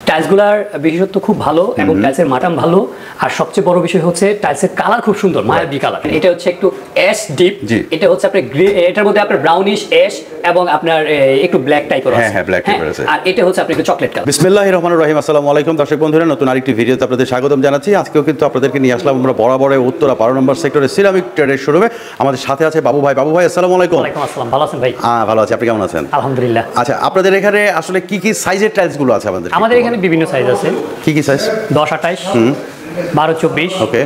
টাইলসগুলোর বিশেষত্ব খুব ভালো এবং টাইলসের মাটাম ভালো, আর সবচেয়ে বড় বিষয় হচ্ছে টাইলসের কালার খুব সুন্দর, মায়াবী কালার। এটা হচ্ছে একটু অ্যাশ ডিপ, এটা হচ্ছে আপনার গ্রে, এটার মধ্যে আপনার ব্রাউনিশ অ্যাশ এবং আপনার একটু ব্ল্যাক টাইপের আছে। হ্যাঁ, ব্ল্যাক টাইপের আছে। আর এটা হচ্ছে আপনার একটু চকলেট কালার। বিসমিল্লাহির রহমানির রহিম। আসসালামু আলাইকুম দর্শক বন্ধুরা, নতুন আরেকটি ভিডিওতে আপনাদের স্বাগতম জানাচ্ছি। আজকেও কিন্তু আপনাদেরকে নিয়ে আসলাম আমরা বরাবর উত্তরা 12 নম্বর সেক্টরের সিরামিক ট্রেডের শোরুমে। আমাদের সাথে আছে বাবু ভাই। বাবু ভাই আসসালামু আলাইকুম। ওয়ালাইকুম আসসালাম। ভালো আছেন ভাই? ভালো আছি, আপনি কেমন আছেন? আলহামদুলিল্লাহ। আচ্ছা, আপনাদের এখানে আসলে কি কি সাইজের টাইলসগুলো আছে? আমাদের এখানে বিভিন্ন সাইজ আছে। কি কি সাইজ? 10-28, 12-24, ওকে,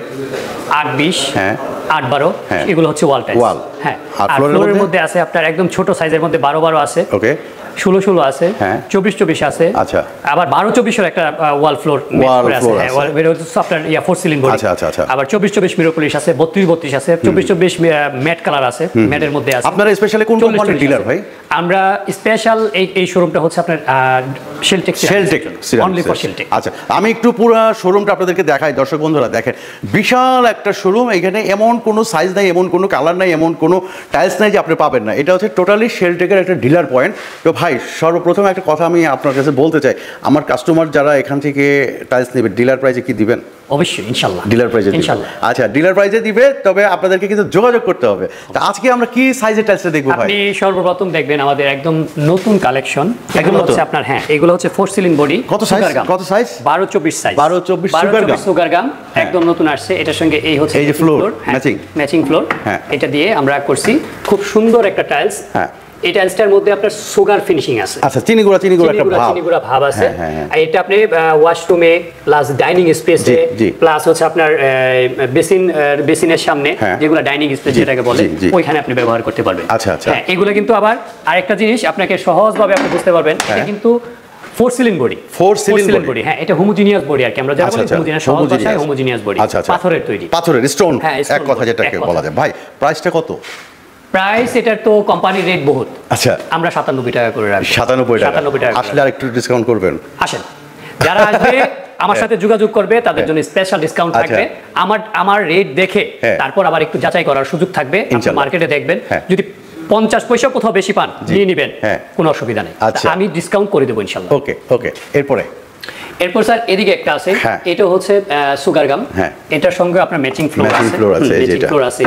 8-20, হ্যাঁ, 8-12, এগুলো হচ্ছে ওয়াল টাইলস। ওয়াল, হ্যাঁ। আর ফ্লোরের মধ্যে আছে আপনার একদম ছোট সাইজের মধ্যে 12-12 আছে, ওকে, 16-16 আছে, 24-24 আছে। আচ্ছা, আবার 12-24 এর একটা ওয়াল ফ্লোর আছে। হ্যাঁ, ওয়াল বের হচ্ছে আপনার 4 সিলিং বডি। আচ্ছা আচ্ছা আচ্ছা। আবার 24-24 মিরর পলিশ আছে, 32-32 আছে, 24-24 ম্যাট কালার আছে, ম্যাটের মধ্যে আছে। আপনারা স্পেশালি কোন কোম্পানির ডিলার ভাই? আমরা স্পেশাল এই শোরুমটা হচ্ছে আপনার শেলটেক, অনলি ফর শেলটেক। আচ্ছা, আমি একটু পুরো শোরুমটা আপনাদেরকে দেখাই। দর্শক বন্ধুরা দেখেন, বিশাল একটা শোরুম। এখানে এমন কোনো সাইজ নাই, এমন কোনো কালার নাই, এমন কোনো টাইলস নাই যে আপনি পাবেন না। এটা হচ্ছে টোটালি শেলটেকের একটা ডিলার পয়েন্ট। তো ভাই, সর্বপ্রথম একটা কথা আমি আপনার কাছে বলতে চাই, আমার কাস্টমার যারা এখান থেকে টাইলস নেবে ডিলার প্রাইসে কি দিবেন? অবশ্যই, ইনশাআল্লাহ ডিলার প্রাইসে ইনশাআল্লাহ। আচ্ছা, ডিলার প্রাইসে দিবে, তবে আপনাদেরকে কিন্তু যোগাযোগ করতে হবে। তো আজকে আমরা কি সাইজের টাইলসটা দেখব ভাই? আপনি সর্বপ্রথম দেখবেন আমাদের একদম নতুন কালেকশন। এগুলো হচ্ছে আপনার, হ্যাঁ, এগুলো হচ্ছে 4 সিলিং বডি। কত সাইজ? কত সাইজ? 12-24 সাইজ। 12-24 সুগার গাম, একদম নতুন আসছে। এটার সঙ্গে এই হচ্ছে এই যে ফ্লোর, ম্যাচিং ফ্লোর। এটা দিয়ে আমরা করছি খুব সুন্দর একটা টাইলস। হ্যাঁ, এই টাইলসটার মধ্যে আপনার সুগার ফিনিশিং আছে। আচ্ছা, চিনি গুঁড়া একটা ভাব আছে। আর এটা আপনি ওয়াশরুমে প্লাস ডাইনিং স্পেসে প্লাস হচ্ছে আপনার বেসিনের সামনে যেগুলো ডাইনিং স্পেস যেটাকে বলে, ওইখানে আপনি ব্যবহার করতে পারবেন। আচ্ছা আচ্ছা। হ্যাঁ, এগুলো কিন্তু আবার আরেকটা জিনিস আপনাকে সহজভাবে আপনি বুঝতে পারবেন, এটা কিন্তু 4 সিলিং বডি। 4 সিলিং বডি, হ্যাঁ, এটা হোমোজিনিয়াস বডি আর কি আমরা যারা বলি হোমোজিনিয়াস, সহজ ভাষায় হোমোজিনিয়াস বডি। পাথরের তৈরি, পাথরের স্টোন, এক কথা যেটাকে বলা যায়। ভাই, প্রাইসটা কত? প্রাইস এটার তো কোম্পানির রেট বহুত। আচ্ছা, আমরা 97 টাকা করে রাখি। 97 টাকা। আসলে আর একটু ডিসকাউন্ট করবেন? আসেন, যারা আসবে আমার সাথে যোগাযোগ করবে তাদের জন্য স্পেশাল ডিসকাউন্ট থাকবে। আমার রেট দেখে তারপর আবার একটু যাচাই করার সুযোগ থাকবে। আপনি মার্কেটে দেখবেন, যদি 50 পয়সা কোথাও বেশি পান নিয়ে নেবেন, কোনো অসুবিধা নেই, আমি ডিসকাউন্ট করে দেবো ইনশাআল্লাহ। ওকে ওকে। এরপর স্যার এদিকে একটা আছে, এটা হচ্ছে সুগার গাম। এটার সঙ্গে আপনার ম্যাচিং ফ্লোর আছে,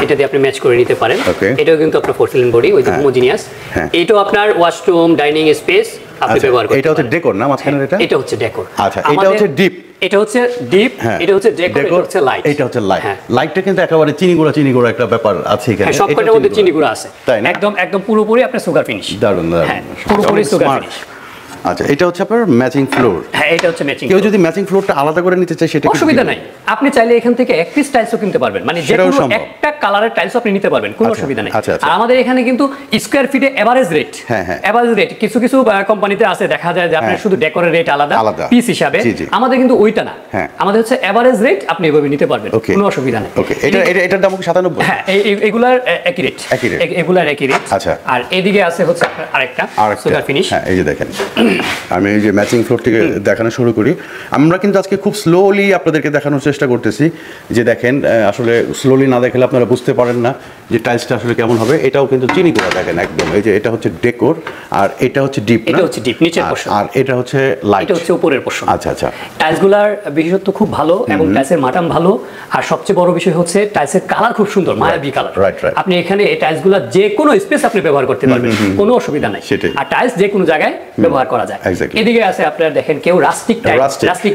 এটা দিয়ে আপনি ম্যাচ করে নিতে পারেন। এটাও কিন্তু আপনার 4 সিলিং বডি, ওই যে হোমোজিনিয়াস। এটাও আপনার ওয়াশরুম, ডাইনিং স্পেস আপনি ব্যবহার করতে পারেন। এটা হচ্ছে ডেকোর না মাঝখানের? এটা হচ্ছে ডেকোর। আচ্ছা, এটা হচ্ছে ডিপ। এটা হচ্ছে ডিপ, এটা হচ্ছে ডেকোর, এটা হচ্ছে লাইট। এটা হচ্ছে লাইট। লাইটটা কিন্তু একেবারে চিনি গুঁড়া একটা ব্যাপার আছে এখানে। সবকটার মধ্যে চিনি গুঁড়া আছে, একদম পুরোপুরি আপনার সুগার ফিনিশ। দারুণ দারুণ, পুরোপুরি সুগার ফিনিশ। আচ্ছা, এটা হচ্ছে আপনার ম্যাচিং ফ্লোর। হ্যাঁ, এটা হচ্ছে ম্যাচিং। কেউ যদি ম্যাচিং ফ্লোরটা আলাদা করে নিতে চায় সেটা অসুবিধা নাই, আপনি চাইলে এখান থেকে এক পিস টাইলসও কিনতে পারবেন, মানে যে কোনো একটা কালারের টাইলস আপনি নিতে পারবেন, কোনো অসুবিধা নাই। আর আমাদের এখানে কিন্তু স্কয়ার ফিটে এভারেজ রেট, এভারেজ রেট কিছু কোম্পানিতে আছে, দেখা যায় যে আপনার শুধু ডেকোরের রেট আলাদা পিস হিসাবে, আমাদের কিন্তু ওইটা না, আমাদের হচ্ছে এভারেজ রেট, আপনি এভাবে নিতে পারবেন, কোনো অসুবিধা নাই। ওকে, এটার দাম 97? হ্যাঁ, এগুলার একই রেট, এগুলার একই রেট। আচ্ছা, আর এদিকে আছে হচ্ছে আরেকটা সুগার ফিনিশ। হ্যাঁ, এই যে দেখেন, আমি এই যে ম্যাচিং ফ্লোর থেকে দেখানো শুরু করি। আমরা কিন্তু আজকে খুব স্লোলি আপনাদেরকে দেখানোর চেষ্টা করতেছি, যে দেখেন আসলে স্লোলি না দেখলে আপনারা বুঝতে পারেন না যে টাইলসটা আসলে কেমন হবে। এটাও কিন্তু চিনি গুঁড়া, দেখেন একদম। এই যে এটা হচ্ছে ডেকোর, আর এটা হচ্ছে ডিপ, এটা হচ্ছে ডিপ নিচের পোরশন, আর এটা হচ্ছে লাইট, এটা হচ্ছে উপরের পোরশন। আচ্ছা আচ্ছা। টাইলসগুলোর বিশেষত্ব খুব ভালো এবং টাইলসের মাটাম ভালো, আর সবচেয়ে বড় বিষয় হচ্ছে টাইলসের কালার খুব সুন্দর, মায়াবী কালার। আপনি এখানে এই টাইলসগুলো যে কোনো স্পেস আপনি ব্যবহার করতে পারবেন, কোনো অসুবিধা নাই। আর টাইলস যে কোনো জায়গায় ব্যবহার করা যায়। এদিকে আছে আপনারা দেখেন, কেউ রাস্টিক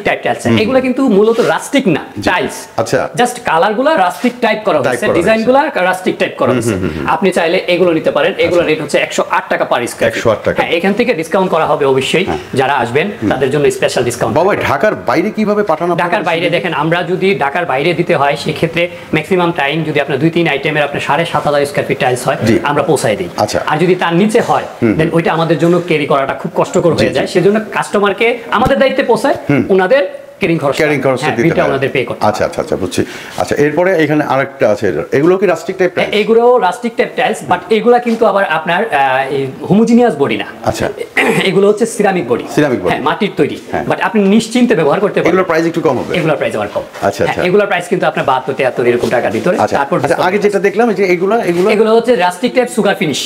টাইপ টাইলস, এগুলো কিন্তু মূলত রাস্টিক না, টাইলস। আচ্ছা, জাস্ট কালারগুলো রাস্টিক টাইপ করা হয়েছে, ডিজাইনগুলো রাস্টিক টাইপ করা হয়েছে। আপনি চাইলে এগুলো নিতে পারেন। এগুলো রেট হচ্ছে 108 টাকা পার স্কয়ার ফিট। 108 টাকা। হ্যাঁ, এখান থেকে ডিসকাউন্ট করা হবে অবশ্যই, যারা আসবেন তাদের জন্য স্পেশাল ডিসকাউন্ট। বাবা, ঢাকার বাইরে কিভাবে পাঠানো? ঢাকার বাইরে দেখেন, আমরা যদি ঢাকার বাইরে দিতে হয় সেক্ষেত্রে ম্যাক্সিমাম টাইম যদি আপনার 2-3 আইটেমের আপনার 7500 স্কয়ার ফিট টাইলস হয়, আমরা পৌঁছায় দিই। আর যদি তার নিচে হয়, দেন ওইটা আমাদের জন্য ক্যারি করাটা খুব কষ্টকর হয়ে যায়। সেজন্য কাস্টমারকে আমাদের দায়িত্বে পৌঁছায়, ওনাদের ক্যারিং খরচ দিতে হয় ওনাদের পে করতে। আচ্ছা আচ্ছা আচ্ছা বুঝছি। আচ্ছা এরপরে এখানে আরেকটা আছে, এগুলো কি রাস্টিক টাইপ টাইলস? এগুলো রাস্টিক টাইপ টাইলস, বাট এগুলা কিন্তু আবার আপনার হোমোজিনিয়াস বডি না। আচ্ছা এগুলো হচ্ছে সিরামিক বডি, হ্যাঁ মাটির তৈরি, বাট আপনি নিশ্চিন্তে ব্যবহার করতে পারবেন। এগুলোর প্রাইস একটু কম হবে? এগুলোর প্রাইস আবার কম। আচ্ছা আচ্ছা এগুলোর প্রাইস কিন্তু আপনার 72-73 এরকম টাকার ভিতরে। তারপর আগে যেটা দেখলাম যে এগুলো হচ্ছে রাস্টিক টাইপ সুগার ফিনিশ।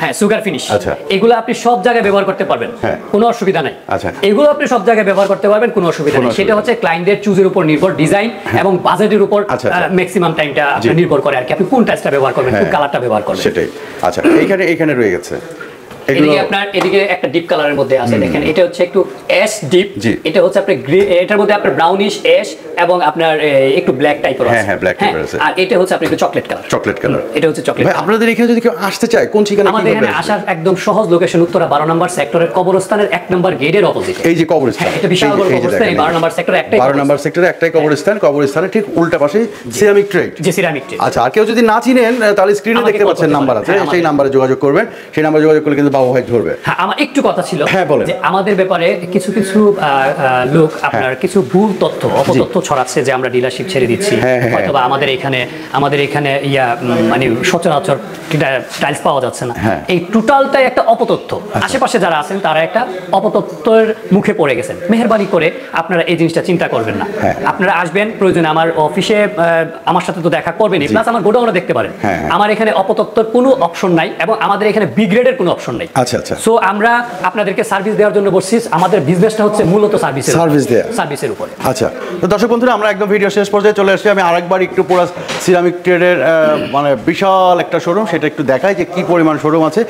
হ্যাঁ সুগার ফিনিশ। আচ্ছা এগুলো আপনি সব জায়গায় ব্যবহার করতে পারবেন, কোনো অসুবিধা নাই। আচ্ছা এগুলো আপনি সব জায়গায় ব্যবহার করতে পারবেন, কোনো অসুবিধা নেই। সেটা হচ্ছে ক্লায়েন্টের চুজের উপর নির্ভর, ডিজাইন এবং বাজেটের উপর ম্যাক্সিমাম টাইমটা নির্ভর করে আর কি, আপনি কোন টাইলসটা ব্যবহার করবেন, কোন কালারটা ব্যবহার করবেন সেটাই। আচ্ছা এইখানে রয়ে গেছে এদিকে আপনার এদিকে একটা ডিপ কালারের মধ্যে আছে, দেখেন এটা হচ্ছে একটু অ্যাশ ডিপ, এটা হচ্ছে আপনার গ্রে, এটার মধ্যে আপনার ব্রাউনিশ অ্যাশ এবং আপনার একটু ব্ল্যাক টাইপের আছে। হ্যাঁ ব্ল্যাক টাইপের আছে। আর এটা হচ্ছে আপনার একটু চকলেট কালার। এটা হচ্ছে চকলেট। ভাই আপনাদের এখানে যদি কেউ আসতে চায় কোন ঠিকানা? আমাদের এখানে আসার একদম সহজ লোকেশন, উত্তরা 12 নম্বর সেক্টরের কবরস্থানের 1 নম্বর গেটের অপোজিট। এই যে কবরস্থান, এটা বিশাল বড় কবরস্থান, এই 12 নম্বর সেক্টরে একটাই 12 নম্বর সেক্টরে একটাই কবরস্থান, কবরস্থানের ঠিক উল্টা পাশে সিরামিক ট্রেড। যে সিরামিক ট্রেড। আচ্ছা আর কেউ যদি না চিনেন তাহলে স্ক্রিনে দেখতে পাচ্ছেন নাম্বার আছে, সেই নম্বরে যোগাযোগ করবেন, সেই নম্বরে যোগাযোগ করলে কিন্তু বাবু ভাই ধরবে। আমার একটু কথা ছিল যে আমাদের ব্যাপারে কিছু লোক আপনার কিছু ভুল তথ্য অপতথ্য ছড়াচ্ছে যে আমরা ডিলারশিপ ছেড়ে দিচ্ছি, অথবা আমাদের এখানে মানে সচরাচর টাইলস পাওয়া যাচ্ছে না। এই টোটালটাই একটা অপতথ্য। আশেপাশে যারা আছেন তারা একটা অপতথ্যের মুখে পড়ে গেছেন। মেহেরবানি করে আপনারা এই জিনিসটা চিন্তা করবেন না। আপনারা আসবেন, প্রয়োজনে আমার অফিসে আমার সাথে তো দেখা করবেনই, প্লাস আমার গোডাউনে দেখতে পারেন। আমার এখানে অপতথ্যের কোনো অপশন নাই এবং আমাদের এখানে বি গ্রেডের কোনো অপশন নাই। আচ্ছা আচ্ছা। সো আমরা আপনাদেরকে সার্ভিস দেওয়ার জন্য বসছি। আমাদের বিজনেসটা হচ্ছে মূলত সার্ভিসের উপরে। আচ্ছা তো দর্শক বন্ধুরা, আমরা একদম ভিডিও শেষ পর্যায়ে চলে আসছি। আমি আরেকবার একটু পুরো সিরামিক ট্রেডের মানে বিশাল একটা শোরুম, সেটা একটু দেখাই যে কি পরিমাণ শোরুম আছে।